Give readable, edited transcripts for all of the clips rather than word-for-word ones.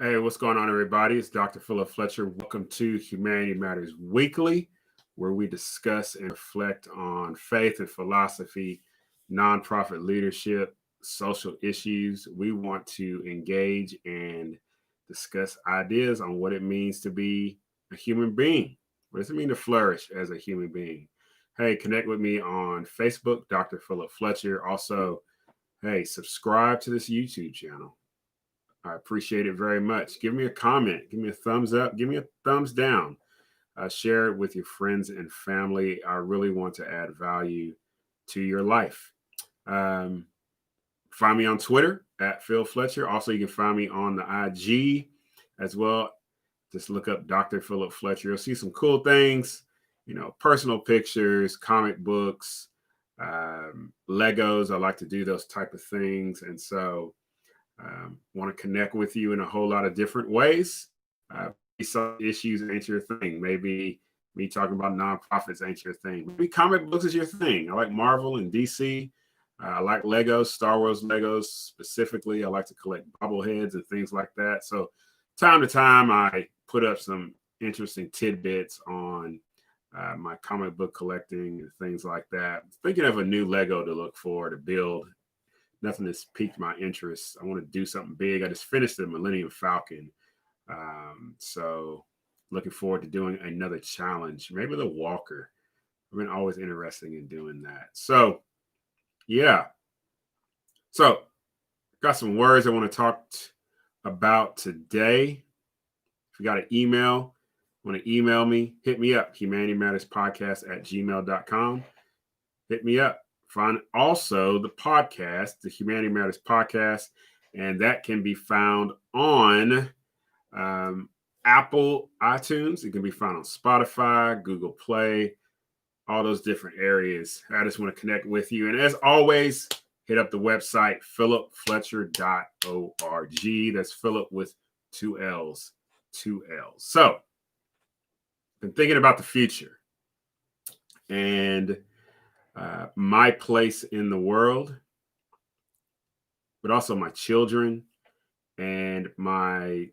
Hey, what's going on, everybody? It's Dr. Philip Fletcher. Welcome to Humanity Matters Weekly, where we discuss and reflect on faith and philosophy, nonprofit leadership, social issues. We want to engage and discuss ideas on what it means to be a human being. What does it mean to flourish as a human being? Hey, connect with me on Facebook, Dr. Philip Fletcher. Also, hey, subscribe to this YouTube channel. I appreciate it very much. Give me a comment, give me a thumbs up, give me a thumbs down. Share it with your friends and family. I really want to add value to your life. Um, Find me on Twitter at Phil Fletcher. Also, you can find me on the IG as well. Just look up Dr. Philip Fletcher. You'll see some cool things, personal pictures, comic books, Legos. I like to do those type of things. And so want to connect with you in a whole lot of different ways. Some issues ain't your thing. Maybe me talking about nonprofits ain't your thing. Maybe comic books is your thing. I like Marvel and DC. I like Legos, Star Wars Legos specifically. I like to collect bobbleheads and things like that. So time to time, I put up some interesting tidbits on my comic book collecting and things like that. Thinking of a new Lego to look for to build. Nothing has piqued my interest. I want to do something big. I just finished the Millennium Falcon. So looking forward to doing another challenge, maybe the Walker. I've been always interested in doing that. So, yeah. So, got some words I want to talk about today. If you got an email, want to email me, hit me up, humanitymatterspodcast@gmail.com. Hit me up. Find also the podcast, the Humanity Matters Podcast, and that can be found on Apple iTunes. It can be found on Spotify, Google Play, all those different areas. I just want to connect with you. And as always, hit up the website, philipfletcher.org. That's Philip with two L's. So, been thinking about the future and my place in the world, but also my children and my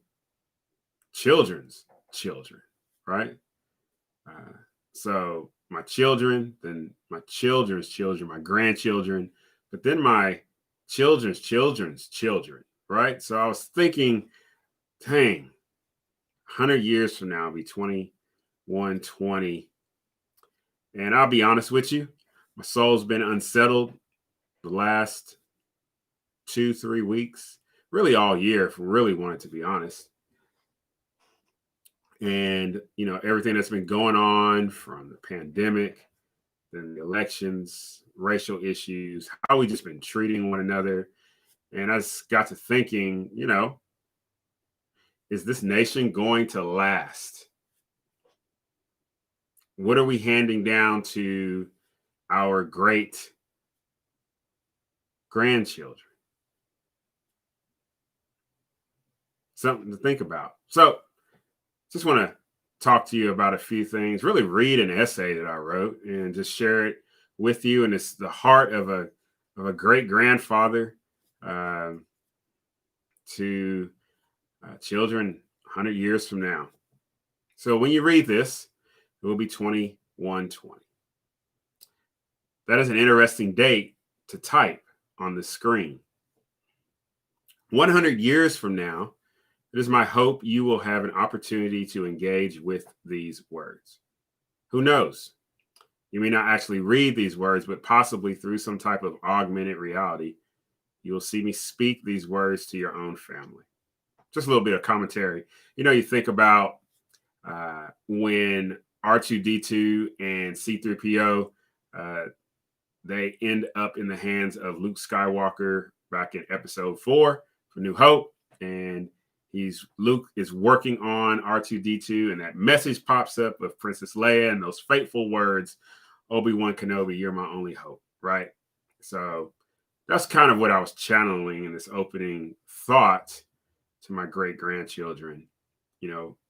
children's children, right? So my children, then my children's children, my grandchildren, but then my children's children's children, right? So I was thinking, dang, 100 years from now, I'll be 2120. And I'll be honest with you, my soul's been unsettled the last 2-3 weeks, really all year, if we really wanted to be honest. And, everything that's been going on from the pandemic, then the elections, racial issues, how we just been treating one another. And I just got to thinking, is this nation going to last? What are we handing down to our great grandchildren? Something to think about. So, just want to talk to you about a few things, really read an essay that I wrote and just share it with you. And it's the heart of a great grandfather to children 100 years from now. So when you read this, it will be 2120. That is an interesting date to type on the screen. 100 years from now, it is my hope you will have an opportunity to engage with these words. Who knows? You may not actually read these words, but possibly through some type of augmented reality, you will see me speak these words to your own family. Just a little bit of commentary. You think about when R2D2 and C3PO, they end up in the hands of Luke Skywalker back in episode 4 for New Hope. And Luke is working on R2D2, and that message pops up of Princess Leia and those fateful words, Obi-Wan Kenobi, you're my only hope, right? So that's kind of what I was channeling in this opening thought to my great grandchildren.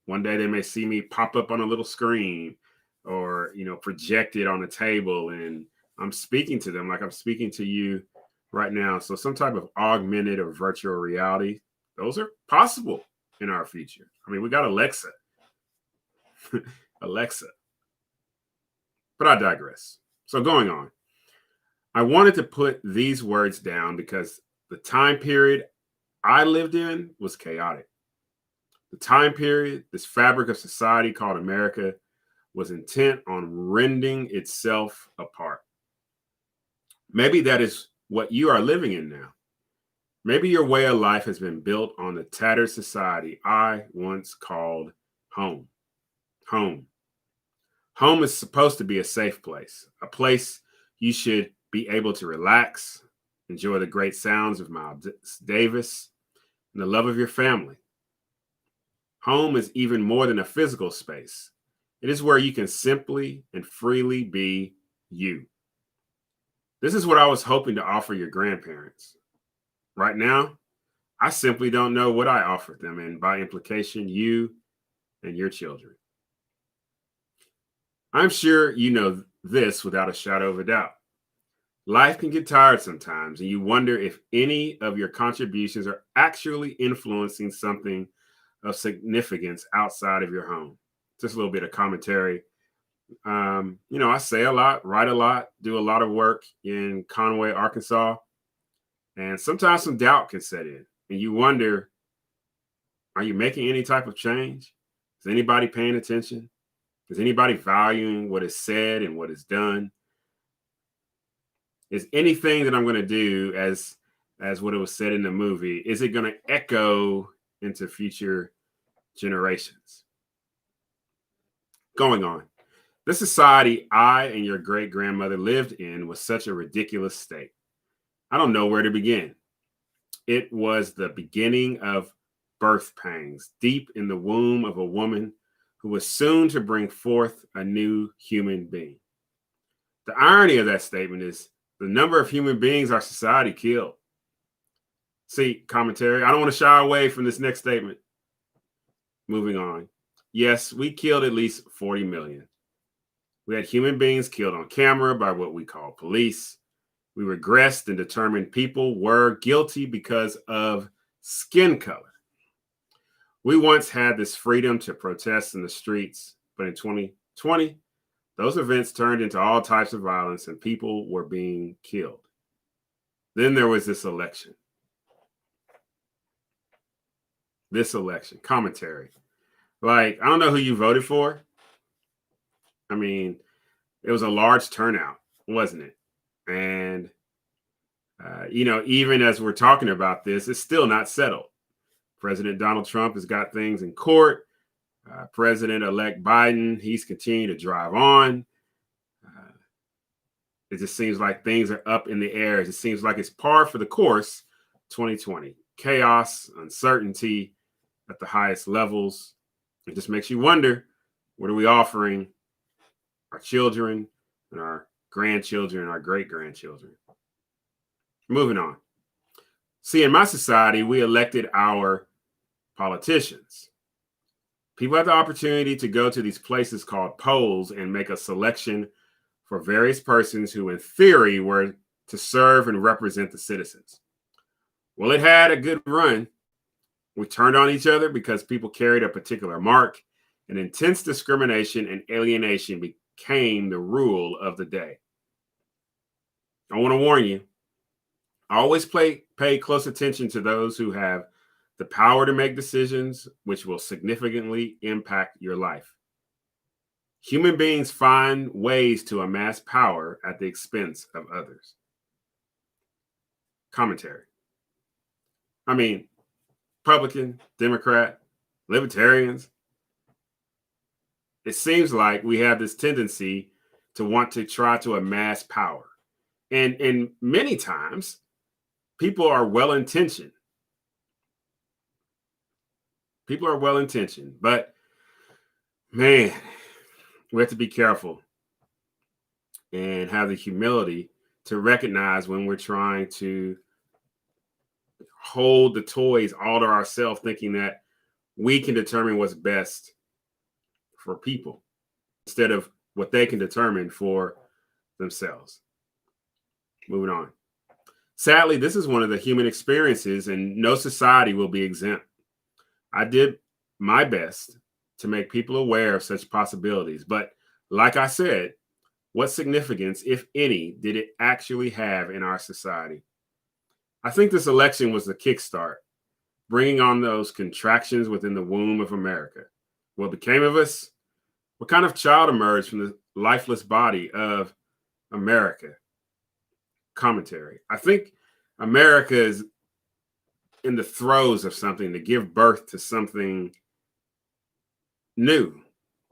One day they may see me pop up on a little screen or, projected on a table, and I'm speaking to them like I'm speaking to you right now. So some type of augmented or virtual reality, those are possible. in our future. I mean, we got Alexa. Alexa. But I digress. So going on, I wanted to put these words down because the time period I lived in was chaotic. The time period, this fabric of society called America, was intent on rending itself apart. Maybe that is what you are living in now. Maybe your way of life has been built on the tattered society I once called home. Home. Home is supposed to be a safe place, a place you should be able to relax, enjoy the great sounds of Miles Davis, and the love of your family. Home is even more than a physical space. It is where you can simply and freely be you. This is what I was hoping to offer your grandparents. Right now, I simply don't know what I offered them, and by implication, you and your children. I'm sure you know this without a shadow of a doubt. Life can get tired sometimes, and you wonder if any of your contributions are actually influencing something of significance outside of your home. Just a little bit of commentary. I say a lot, write a lot, do a lot of work in Conway, Arkansas. And sometimes some doubt can set in. And you wonder, are you making any type of change? Is anybody paying attention? Is anybody valuing what is said and what is done? Is anything that I'm going to do as what it was said in the movie, is it going to echo into future generations? Going on. The society I and your great grandmother lived in was such a ridiculous state. I don't know where to begin. It was the beginning of birth pangs deep in the womb of a woman who was soon to bring forth a new human being. The irony of that statement is the number of human beings our society killed. See, commentary, I don't want to shy away from this next statement. Moving on. Yes, we killed at least 40 million. We had human beings killed on camera by what we call police. We regressed and determined people were guilty because of skin color. We once had this freedom to protest in the streets, but in 2020, those events turned into all types of violence and people were being killed. Then there was this election. Commentary. Like, I don't know who you voted for. I mean, it was a large turnout, wasn't it? And, even as we're talking about this, it's still not settled. President Donald Trump has got things in court. President-elect Biden, he's continuing to drive on. It just seems like things are up in the air. It seems like it's par for the course, 2020. Chaos, uncertainty at the highest levels. It just makes you wonder, what are we offering our children and our grandchildren and our great-grandchildren? Moving on. See, in my society, we elected our politicians. People have the opportunity to go to these places called polls and make a selection for various persons who, in theory, were to serve and represent the citizens. Well, it had a good run. We turned on each other because people carried a particular mark, and intense discrimination and alienation became the rule of the day. I want to warn you, always pay close attention to those who have the power to make decisions which will significantly impact your life. Human beings find ways to amass power at the expense of others. Commentary. I mean, Republican, Democrat, Libertarians. It seems like we have this tendency to want to try to amass power. And many times, people are well-intentioned. But man, we have to be careful and have the humility to recognize when we're trying to hold the toys all to ourselves, thinking that we can determine what's best for people instead of what they can determine for themselves. Moving on. Sadly, this is one of the human experiences, and no society will be exempt. I did my best to make people aware of such possibilities. But like I said, what significance, if any, did it actually have in our society? I think this election was the kickstart, bringing on those contractions within the womb of America. What became of us? What kind of child emerged from the lifeless body of America? Commentary. I think America is in the throes of something to give birth to something new.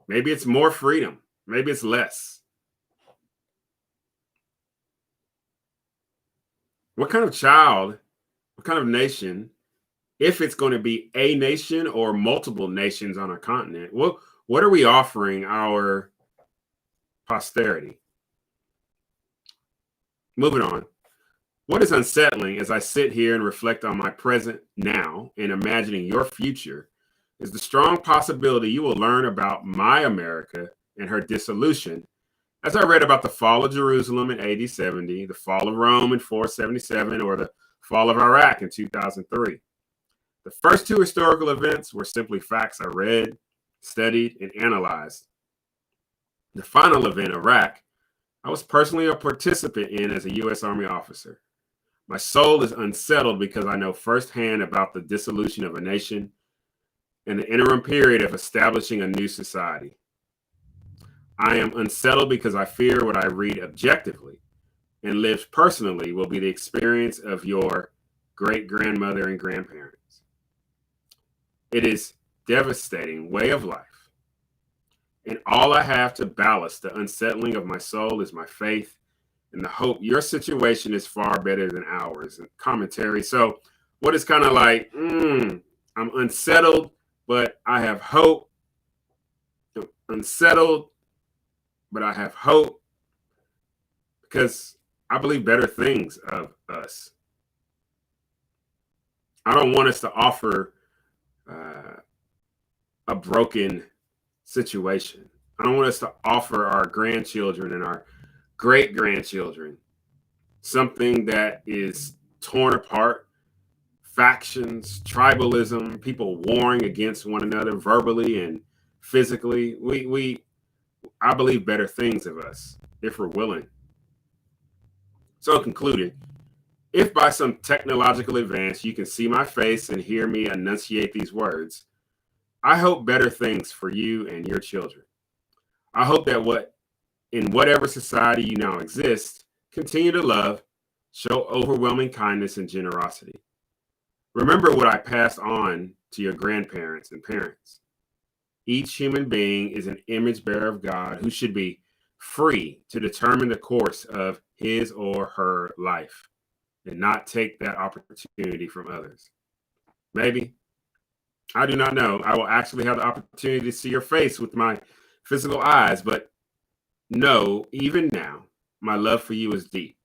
Maybe it's more freedom. Maybe it's less. What kind of child, what kind of nation, if it's going to be a nation or multiple nations on a continent, what are we offering our posterity? Moving on. What is unsettling as I sit here and reflect on my present now and imagining your future is the strong possibility you will learn about my America and her dissolution. As I read about the fall of Jerusalem in AD 70, the fall of Rome in 477, or the fall of Iraq in 2003. The first two historical events were simply facts I read, studied, and analyzed. The final event, Iraq, I was personally a participant in as a U.S. Army officer. My soul is unsettled because I know firsthand about the dissolution of a nation and the interim period of establishing a new society. I am unsettled because I fear what I read objectively and lived personally will be the experience of your great-grandmother and grandparents. It is devastating way of life. And all I have to ballast the unsettling of my soul is my faith and the hope your situation is far better than ours. And commentary. So what is kind of like, I'm unsettled, but I have hope. Unsettled, but I have hope because I believe better things of us. I don't want us to offer a broken situation. I don't want us to offer our grandchildren and our great-grandchildren something that is torn apart, factions, tribalism, people warring against one another verbally and physically. I believe better things of us if we're willing. So concluding, if by some technological advance you can see my face and hear me enunciate these words, I hope better things for you and your children. I hope that in whatever society you now exist, continue to love, show overwhelming kindness and generosity. Remember what I passed on to your grandparents and parents. Each human being is an image bearer of God who should be free to determine the course of his or her life and not take that opportunity from others. Maybe, I do not know, I will actually have the opportunity to see your face with my physical eyes, but know, even now, my love for you is deep.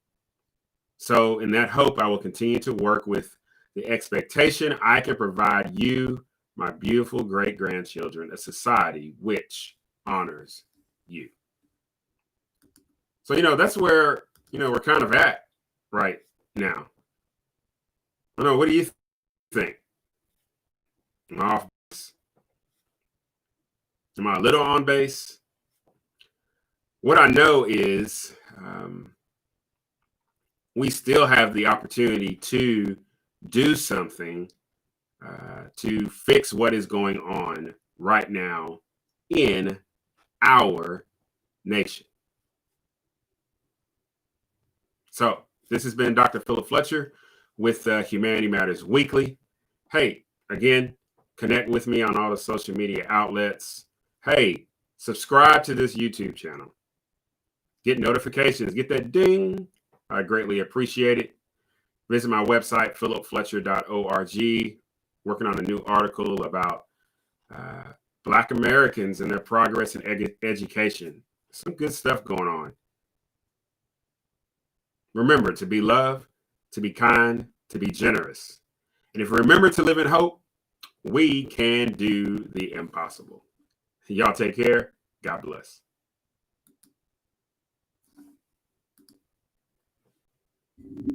So in that hope, I will continue to work with the expectation I can provide you, my beautiful great-grandchildren, a society which honors you. So, that's where, we're kind of at right now. I don't know, what do you think? Am I off base? Am I a little on base? What I know is we still have the opportunity to do something to fix what is going on right now in our nation. So this has been Dr. Philip Fletcher with Humanity Matters Weekly. Hey, again, connect with me on all the social media outlets. Hey, subscribe to this YouTube channel. Get notifications. Get that ding. I greatly appreciate it. Visit my website, philipfletcher.org. Working on a new article about Black Americans and their progress in education. Some good stuff going on. Remember to be loved, to be kind, to be generous. And if we remember to live in hope, we can do the impossible. Y'all take care. God bless.